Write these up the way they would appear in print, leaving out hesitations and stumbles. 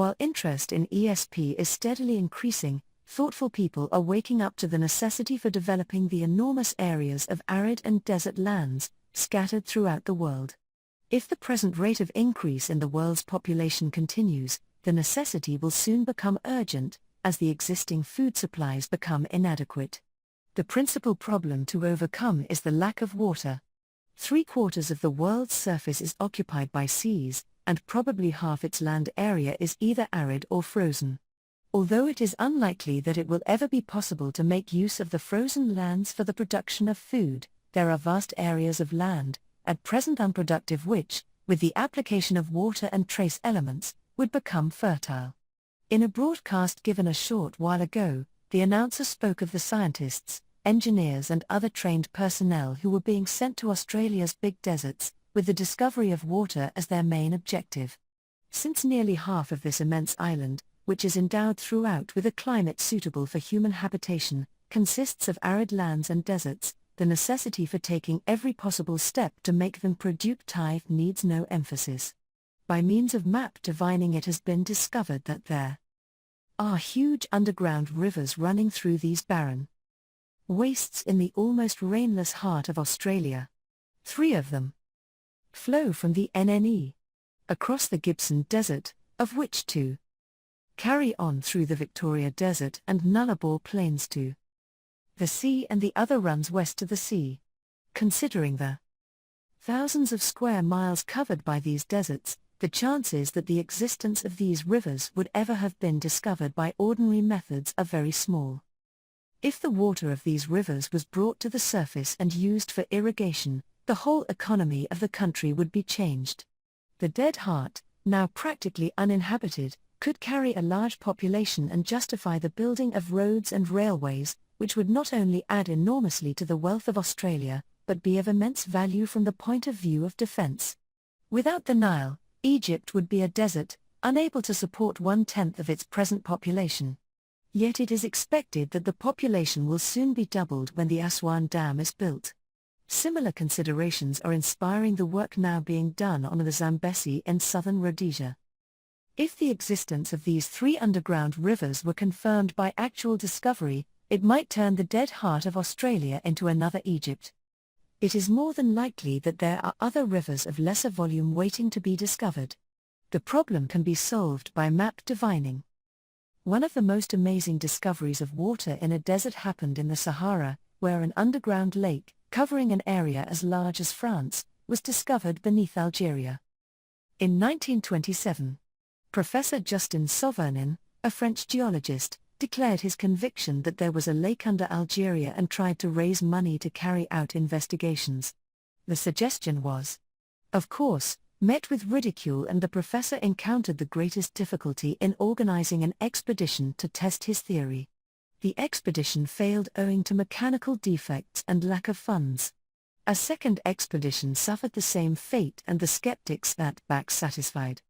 While interest in ESP is steadily increasing, thoughtful people are waking up to the necessity for developing the enormous areas of arid and desert lands, scattered throughout the world. If the present rate of increase in the world's population continues, the necessity will soon become urgent, as the existing food supplies become inadequate. The principal problem to overcome is the lack of water. 3/4 of the world's surface is occupied by seas, and probably half its land area is either arid or frozen. Although it is unlikely that it will ever be possible to make use of the frozen lands for the production of food, there are vast areas of land, at present unproductive which, with the application of water and trace elements, would become fertile. In a broadcast given a short while ago, the announcer spoke of the scientists, engineers and other trained personnel who were being sent to Australia's big deserts, with the discovery of water as their main objective. Since nearly half of this immense island, which is endowed throughout with a climate suitable for human habitation, consists of arid lands and deserts, the necessity for taking every possible step to make them productive needs no emphasis. By means of map divining, it has been discovered that there are huge underground rivers running through these barren wastes in the almost rainless heart of Australia. 3 of them flow from the NNE across the Gibson Desert, of which 2 carry on through the Victoria Desert and Nullarbor Plains to the sea, and the other runs west to the sea. Considering the thousands of square miles covered by these deserts, the chances that the existence of these rivers would ever have been discovered by ordinary methods are very small. If the water of these rivers was brought to the surface and used for irrigation, the whole economy of the country would be changed. The Dead Heart, now practically uninhabited, could carry a large population and justify the building of roads and railways, which would not only add enormously to the wealth of Australia, but be of immense value from the point of view of defense. Without the Nile, Egypt would be a desert, unable to support 1/10 of its present population. Yet it is expected that the population will soon be doubled when the Aswan Dam is built. Similar considerations are inspiring the work now being done on the Zambezi in southern Rhodesia. If the existence of these 3 underground rivers were confirmed by actual discovery, it might turn the Dead Heart of Australia into another Egypt. It is more than likely that there are other rivers of lesser volume waiting to be discovered. The problem can be solved by map divining. One of the most amazing discoveries of water in a desert happened in the Sahara, where an underground lake, covering an area as large as France, was discovered beneath Algeria. In 1927, Professor Justin Sauvernin, a French geologist, declared his conviction that there was a lake under Algeria and tried to raise money to carry out investigations. The suggestion was, of course, met with ridicule, and the professor encountered the greatest difficulty in organizing an expedition to test his theory. The expedition failed owing to mechanical defects and lack of funds. A second expedition suffered the same fate, and the skeptics sat back satisfied.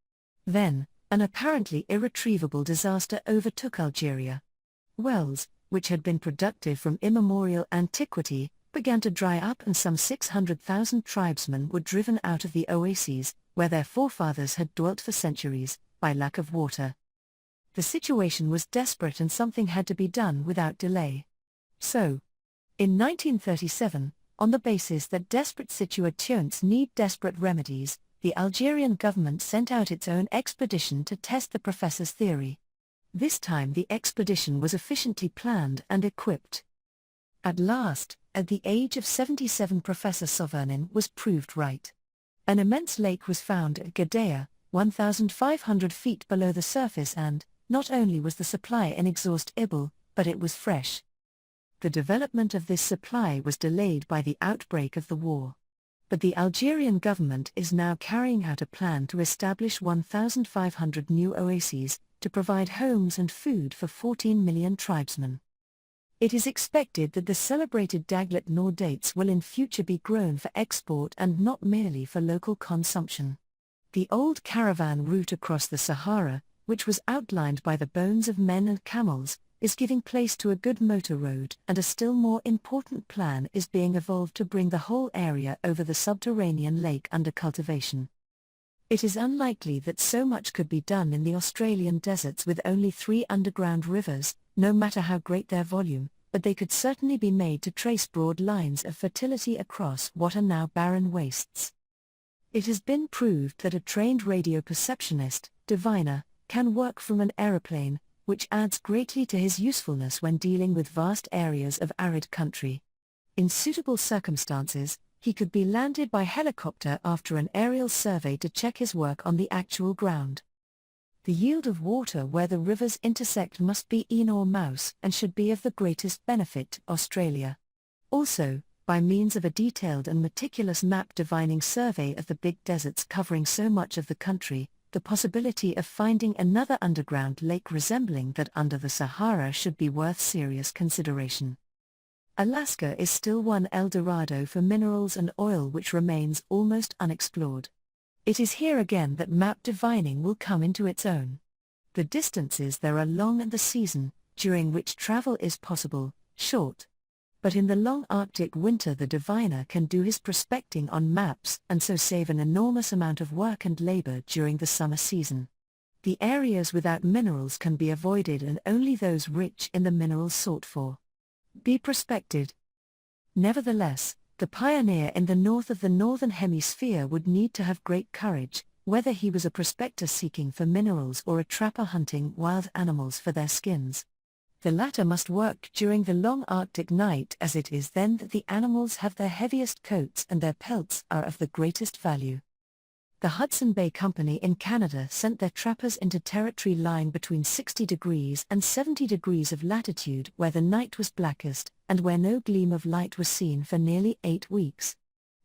Then, an apparently irretrievable disaster overtook Algeria. Wells, which had been productive from immemorial antiquity, began to dry up, and some 600,000 tribesmen were driven out of the oases, where their forefathers had dwelt for centuries, by lack of water. The situation was desperate, and something had to be done without delay. So, in 1937, on the basis that desperate situations need desperate remedies, the Algerian government sent out its own expedition to test the professor's theory. This time the expedition was efficiently planned and equipped. At last, at the age of 77, Professor Sauvernin was proved right. An immense lake was found at Gudea, 1,500 feet below the surface, and, not only was the supply inexhaustible, but it was fresh. The development of this supply was delayed by the outbreak of the war. But the Algerian government is now carrying out a plan to establish 1,500 new oases, to provide homes and food for 14 million tribesmen. It is expected that the celebrated Daglet Noor dates will in future be grown for export and not merely for local consumption. The old caravan route across the Sahara, which was outlined by the bones of men and camels, is giving place to a good motor road, and a still more important plan is being evolved to bring the whole area over the subterranean lake under cultivation. It is unlikely that so much could be done in the Australian deserts with only 3 underground rivers, no matter how great their volume, but they could certainly be made to trace broad lines of fertility across what are now barren wastes. It has been proved that a trained radio perceptionist, diviner, can work from an aeroplane, which adds greatly to his usefulness when dealing with vast areas of arid country. In suitable circumstances, he could be landed by helicopter after an aerial survey to check his work on the actual ground. The yield of water where the rivers intersect must be Ene or Mouse and should be of the greatest benefit to Australia. Also, by means of a detailed and meticulous map divining survey of the big deserts covering so much of the country, the possibility of finding another underground lake resembling that under the Sahara should be worth serious consideration. Alaska is still one El Dorado for minerals and oil which remains almost unexplored. It is here again that map divining will come into its own. The distances there are long and the season, during which travel is possible, short. But in the long Arctic winter the diviner can do his prospecting on maps and so save an enormous amount of work and labor during the summer season. The areas without minerals can be avoided and only those rich in the minerals sought for be prospected. Nevertheless, the pioneer in the north of the northern hemisphere would need to have great courage, whether he was a prospector seeking for minerals or a trapper hunting wild animals for their skins. The latter must work during the long Arctic night, as it is then that the animals have their heaviest coats and their pelts are of the greatest value. The Hudson Bay Company in Canada sent their trappers into territory lying between 60 degrees and 70 degrees of latitude where the night was blackest, and where no gleam of light was seen for nearly 8 weeks.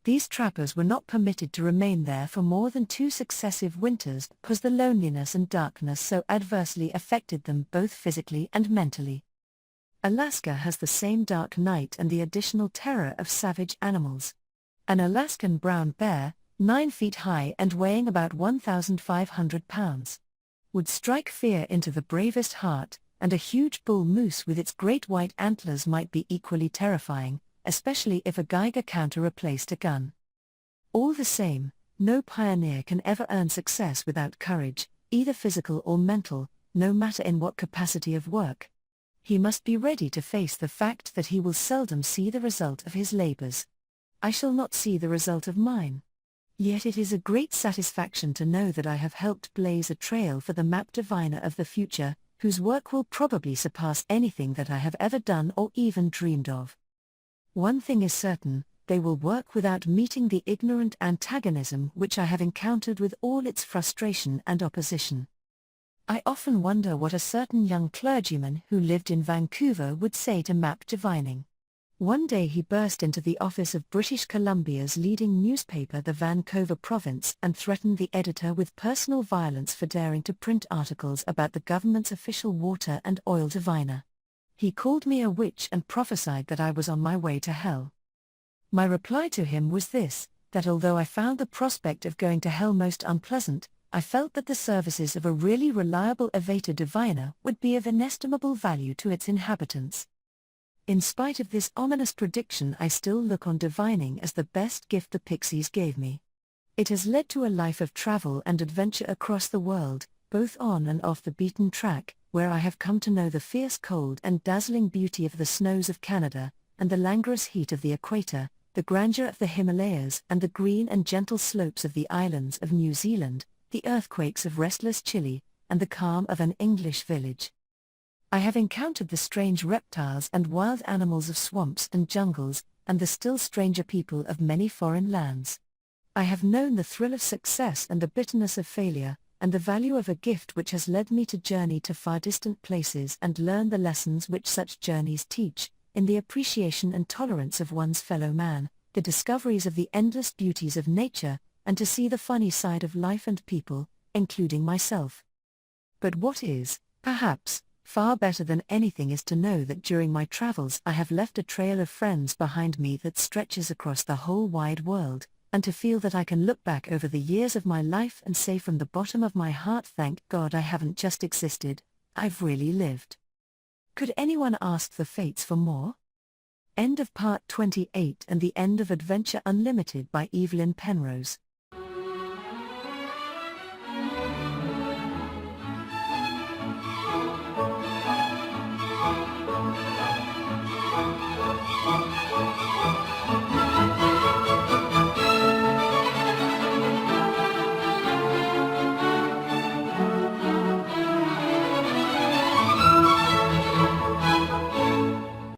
These trappers were not permitted to remain there for more than 2 successive winters because the loneliness and darkness so adversely affected them both physically and mentally. Alaska has the same dark night and the additional terror of savage animals. An Alaskan brown bear, 9 feet high and weighing about 1,500 pounds, would strike fear into the bravest heart, and a huge bull moose with its great white antlers might be equally terrifying, especially if a Geiger counter replaced a gun. All the same, no pioneer can ever earn success without courage, either physical or mental, no matter in what capacity of work. He must be ready to face the fact that he will seldom see the result of his labors. I shall not see the result of mine. Yet it is a great satisfaction to know that I have helped blaze a trail for the map diviner of the future, whose work will probably surpass anything that I have ever done or even dreamed of. One thing is certain, they will work without meeting the ignorant antagonism which I have encountered with all its frustration and opposition. I often wonder what a certain young clergyman who lived in Vancouver would say to map divining. One day he burst into the office of British Columbia's leading newspaper, the Vancouver Province, and threatened the editor with personal violence for daring to print articles about the government's official water and oil diviner. He called me a witch and prophesied that I was on my way to hell. My reply to him was this, that although I found the prospect of going to hell most unpleasant, I felt that the services of a really reliable Aveta diviner would be of inestimable value to its inhabitants. In spite of this ominous prediction, I still look on divining as the best gift the pixies gave me. It has led to a life of travel and adventure across the world, both on and off the beaten track, where I have come to know the fierce cold and dazzling beauty of the snows of Canada, and the languorous heat of the equator, the grandeur of the Himalayas and the green and gentle slopes of the islands of New Zealand, the earthquakes of restless Chile, and the calm of an English village. I have encountered the strange reptiles and wild animals of swamps and jungles, and the still stranger people of many foreign lands. I have known the thrill of success and the bitterness of failure, and the value of a gift which has led me to journey to far distant places and learn the lessons which such journeys teach, in the appreciation and tolerance of one's fellow man, the discoveries of the endless beauties of nature, and to see the funny side of life and people, including myself. But what is, perhaps, far better than anything is to know that during my travels I have left a trail of friends behind me that stretches across the whole wide world, and to feel that I can look back over the years of my life and say from the bottom of my heart, thank God I haven't just existed, I've really lived. Could anyone ask the fates for more? End of part 28 and the end of Adventure Unlimited by Evelyn Penrose.